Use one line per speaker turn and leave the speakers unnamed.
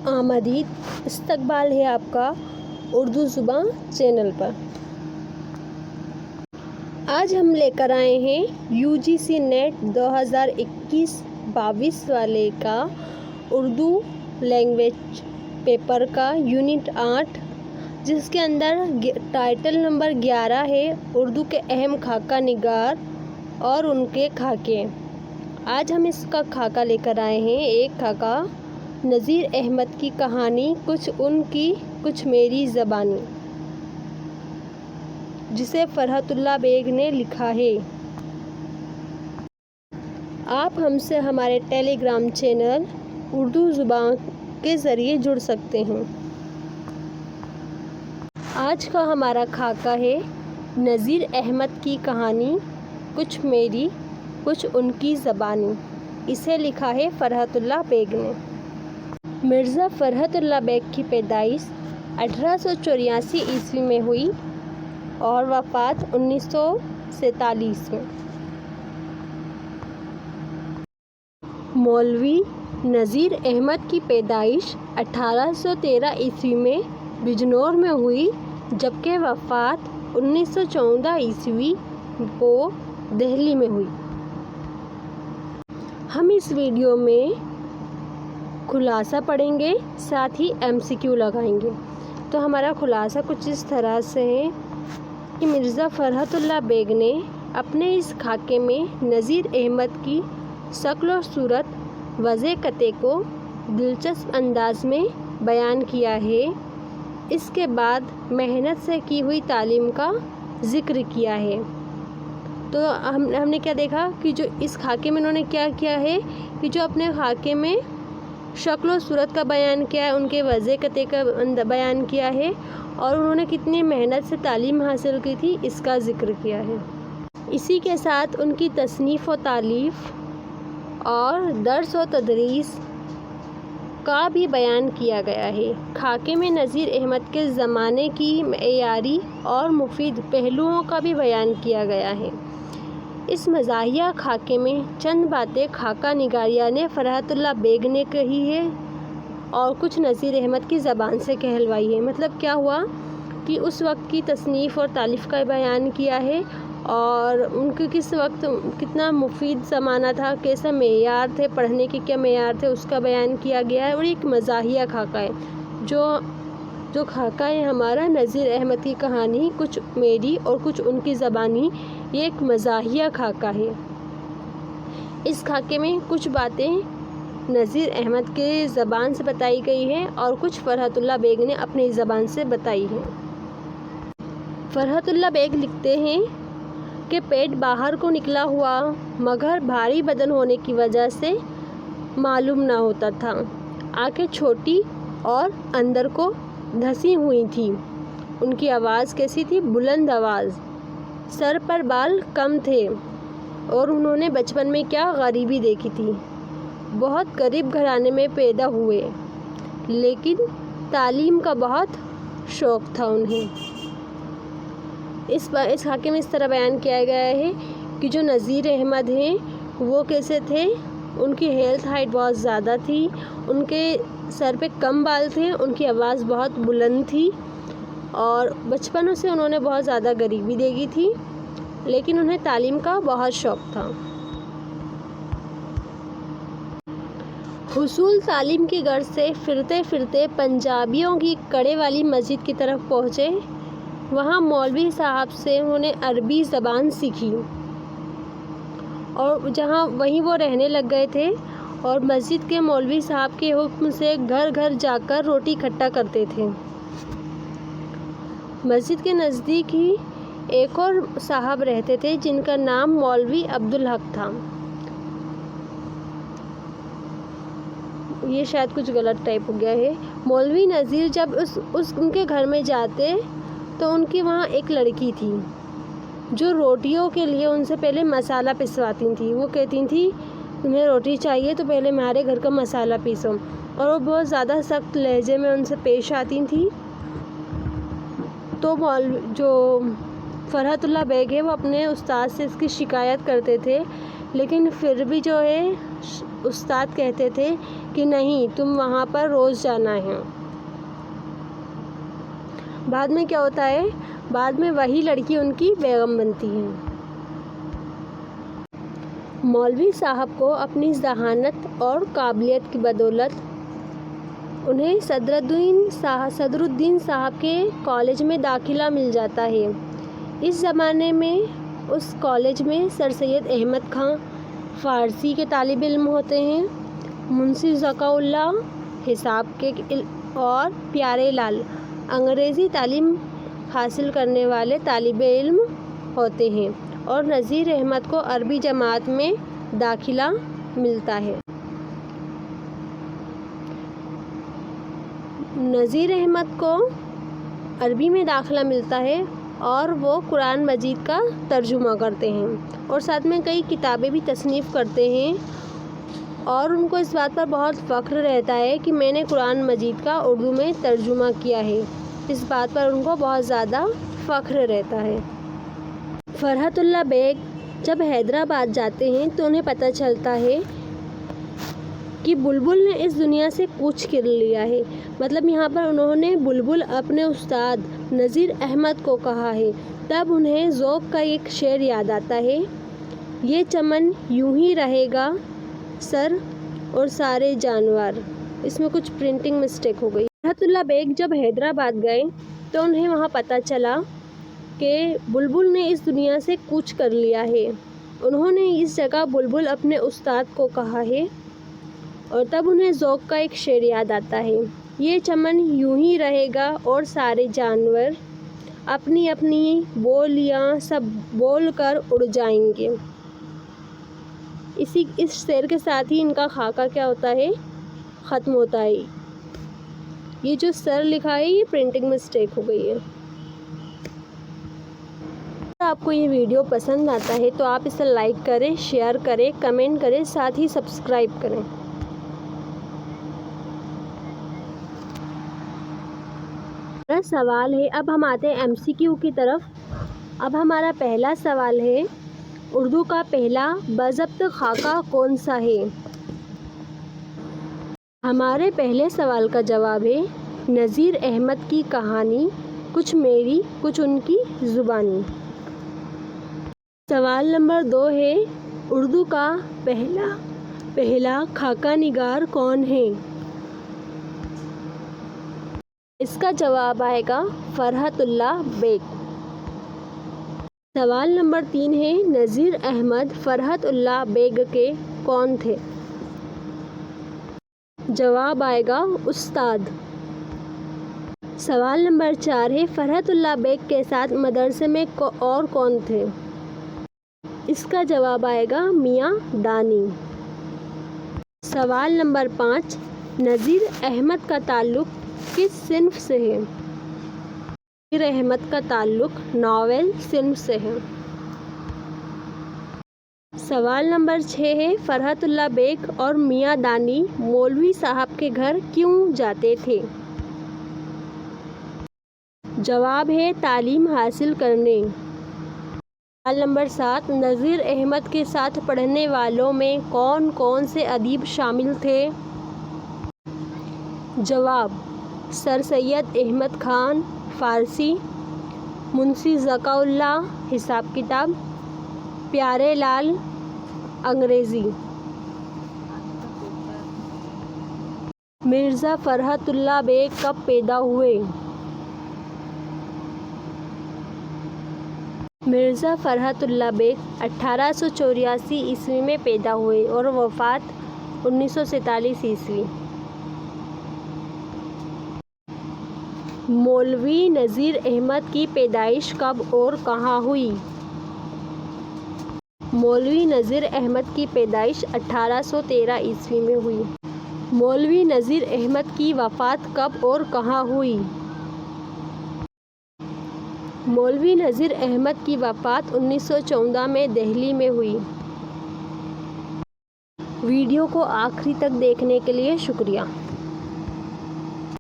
आमदीद इस्तकबाल है आपका उर्दू ज़ुबान चैनल पर। आज हम लेकर आए हैं UGC नेट 2021-22 वाले का उर्दू लैंग्वेज पेपर का यूनिट 8, जिसके अंदर टाइटल नंबर 11 है उर्दू के अहम खाका निगार और उनके खाके। आज हम इसका खाका लेकर आए हैं। एक खाका नज़ीर अहमद की कहानी, कुछ उनकी कुछ मेरी ज़बानी, जिसे फरहतुल्लाह बेग ने लिखा है। आप हमसे हमारे टेलीग्राम चैनल उर्दू ज़ुबान के ज़रिए जुड़ सकते हैं। आज का हमारा खाका है नज़ीर अहमद की कहानी, कुछ मेरी कुछ उनकी ज़बानी। इसे लिखा है फरहतुल्लाह बेग ने। मिर्ज़ा फरहतुल्लाह बेग की पैदाइश 1884 ईस्वी में हुई और वफ़ात 1947 में। मौलवी नज़ीर अहमद की पैदाइश 1813 ईस्वी में बिजनौर में हुई, जबकि वफ़ात 1914 ईस्वी को दिल्ली में हुई। हम इस वीडियो में खुलासा पढ़ेंगे, साथ ही MCQ लगाएंगे। तो हमारा खुलासा कुछ इस तरह से है कि मिर्ज़ा फरहतुल्लाह बेग ने अपने इस खाके में नज़ीर अहमद की शक्ल और सूरत वज़े कते को दिलचस्प अंदाज में बयान किया है। इसके बाद मेहनत से की हुई तालीम का ज़िक्र किया है। तो हमने क्या देखा कि जो इस खाके में उन्होंने क्या किया है कि जो अपने खाके में शक्ल और सूरत का बयान किया है, उनके वज़े कते का बयान किया है और उन्होंने कितनी मेहनत से तालीम हासिल की थी, इसका ज़िक्र किया है। इसी के साथ उनकी तसनीफ़ व तालीफ़ और दर्स व तदरीस का भी बयान किया गया है। खाके में नज़ीर अहमद के ज़माने की मयारी और मुफीद पहलुओं का भी बयान किया गया है। इस मज़ाहिया खाके में चंद बातें खाका निगारिया ने फरहतुल्लाह बेग ने कही है और कुछ नज़ीर अहमद की ज़बान से कहलवाई है। मतलब क्या हुआ कि उस वक्त की तसनीफ़ और तालीफ़ का बयान किया है और उनके किस वक्त कितना मुफीद ज़माना था, कैसा मेयार थे, पढ़ने के क्या मेयार थे, उसका बयान किया गया है। और एक मज़ाहिया खाका है। जो खाका है हमारा नज़ीर अहमद की कहानी, कुछ मेरी और कुछ उनकी ज़बानी, ये एक मज़ाहिया खाका है। इस खाके में कुछ बातें नज़ीर अहमद के ज़बान से बताई गई हैं और कुछ फरहतुल्लाह बेग ने अपनी ज़बान से बताई हैं। फरहतुल्लाह बेग लिखते हैं कि पेट बाहर को निकला हुआ मगर भारी बदन होने की वजह से मालूम ना होता था। आंखें छोटी और अंदर को धंसी हुई थी। उनकी आवाज़ कैसी थी? बुलंद आवाज़। सर पर बाल कम थे और उन्होंने बचपन में क्या गरीबी देखी थी। बहुत गरीब घराने में पैदा हुए, लेकिन तालीम का बहुत शौक़ था उन्हें। इस खाके में इस तरह बयान किया गया है कि जो नज़ीर अहमद हैं वो कैसे थे। उनकी हेल्थ हाइट बहुत ज़्यादा थी, उनके सर पे कम बाल थे, उनकी आवाज़ बहुत बुलंद थी और बचपन से उन्होंने बहुत ज़्यादा गरीबी देखी थी, लेकिन उन्हें तालीम का बहुत शौक़ था। हुसूल तालीम की गर्ज से फिरते फिरते पंजाबियों की कड़े वाली मस्जिद की तरफ पहुँचे। वहाँ मौलवी साहब से उन्होंने अरबी ज़बान सीखी और वहीं वो रहने लग गए थे और मस्जिद के मौलवी साहब के हुक्म से घर घर जाकर रोटी इकट्ठा करते थे। मस्जिद के नज़दीक ही एक और साहब रहते थे जिनका नाम मौलवी अब्दुल हक था। ये शायद कुछ गलत टाइप हो गया है। मौलवी नज़ीर जब उनके घर में जाते तो उनकी वहाँ एक लड़की थी जो रोटियों के लिए उनसे पहले मसाला पिसवाती थी। वो कहती थी तुम्हें रोटी चाहिए तो पहले हमारे घर का मसाला पीसो, और वो बहुत ज़्यादा सख्त लहजे में उनसे पेश आती थी। तो जो फरहतुल्लाह बेग है वो अपने उस्ताद से इसकी शिकायत करते थे, लेकिन फिर भी जो है استاد کہتے تھے کہ نہیں، تم وہاں پر روز جانا ہے۔ بعد میں کیا ہوتا ہے؟ بعد میں وہی لڑکی ان کی بیگم بنتی ہے۔ مولوی صاحب کو اپنی ذہانت اور قابلیت کی بدولت انہیں صدر الدین صاحب کے کالج میں داخلہ مل جاتا ہے۔ اس زمانے میں اس کالج میں سر سید احمد خان فارسی کے طالب علم ہوتے ہیں، منشی ذکاء اللہ حساب کے اور پیارے لال انگریزی تعلیم حاصل کرنے والے طالب علم ہوتے ہیں، اور نذیر احمد کو عربی جماعت میں داخلہ ملتا ہے۔ نذیر احمد کو عربی میں داخلہ ملتا ہے اور وہ قرآن مجید کا ترجمہ کرتے ہیں، اور ساتھ میں کئی کتابیں بھی تصنیف کرتے ہیں، اور ان کو اس بات پر بہت فخر رہتا ہے کہ میں نے قرآن مجید کا اردو میں ترجمہ کیا ہے۔ اس بات پر ان کو بہت زیادہ فخر رہتا ہے۔ فرحت اللہ بیگ جب حیدرآباد جاتے ہیں تو انہیں پتہ چلتا ہے کہ بلبل نے اس دنیا سے کوچ کر لیا ہے۔ مطلب یہاں پر انہوں نے بلبل اپنے استاد نذیر احمد کو کہا ہے۔ تب انہیں ذوق کا ایک شعر یاد آتا ہے، یہ چمن یوں ہی رہے گا سر اور سارے جانور۔ اس میں کچھ پرنٹنگ مسٹیک ہو گئی۔ فرحت اللہ بیگ جب حیدرآباد گئے تو انہیں وہاں پتہ چلا کہ بلبل نے اس دنیا سے کوچ کر لیا ہے۔ انہوں نے اس جگہ بلبل اپنے استاد کو کہا ہے، اور تب انہیں ذوق کا ایک شعر یاد آتا ہے، یہ چمن یوں ہی رہے گا اور سارے جانور اپنی اپنی بولیاں سب بول کر اڑ جائیں گے۔ اس شعر کے ساتھ ہی ان کا خاکہ کیا ہوتا ہے؟ ختم ہوتا ہے۔ یہ جو سر لکھا ہے یہ پرنٹنگ مسٹیک ہو گئی ہے۔ اگر آپ کو یہ ویڈیو پسند آتا ہے تو آپ اسے لائک کریں، شیئر کریں، کمنٹ کریں، ساتھ ہی سبسکرائب کریں۔ میرا سوال ہے، اب ہم آتے ہیں MCQ کی طرف۔ اب ہمارا پہلا سوال ہے، اردو کا پہلا باضابطہ خاکہ کون سا ہے؟ ہمارے پہلے سوال کا جواب ہے نذیر احمد کی کہانی، کچھ میری کچھ ان کی زبانی۔ سوال نمبر 2 ہے، اردو کا پہلا خاکہ نگار کون ہے؟ اس کا جواب آئے گا فرحت اللہ بیگ۔ سوال نمبر 3 ہے، نذیر احمد فرحت اللہ بیگ کے کون تھے؟ جواب آئے گا استاد۔ سوال نمبر 4 ہے، فرحت اللہ بیگ کے ساتھ مدرسے میں اور کون تھے؟ اس کا جواب آئے گا میاں دانی۔ سوال نمبر 5، نذیر احمد کا تعلق کس صنف سے ہے؟ نذیر احمد کا تعلق ناول صنف سے ہے۔ سوال نمبر 6 ہے، فرحت اللہ بیگ اور میاں دانی مولوی صاحب کے گھر کیوں جاتے تھے؟ جواب ہے تعلیم حاصل کرنے۔ سوال نمبر 7، نذیر احمد کے ساتھ پڑھنے والوں میں کون کون سے ادیب شامل تھے؟ جواب، سر سید احمد خان فارسی، منشی ذکاء اللہ حساب کتاب، پیارے لال انگریزی۔ مرزا فرحت اللہ بیگ کب پیدا ہوئے؟ مرزا فرحت اللہ بیگ 1884 عیسوی میں پیدا ہوئے اور وفات 1947 عیسوی۔ مولوی نذیر احمد کی پیدائش کب اور کہاں ہوئی؟ مولوی نذیر احمد کی پیدائش 1813 عیسوی میں ہوئی۔ مولوی نذیر احمد کی وفات کب اور کہاں ہوئی؟ مولوی نذیر احمد کی وفات 1914 میں دہلی میں ہوئی۔ ویڈیو کو آخری تک دیکھنے کے لیے شکریہ۔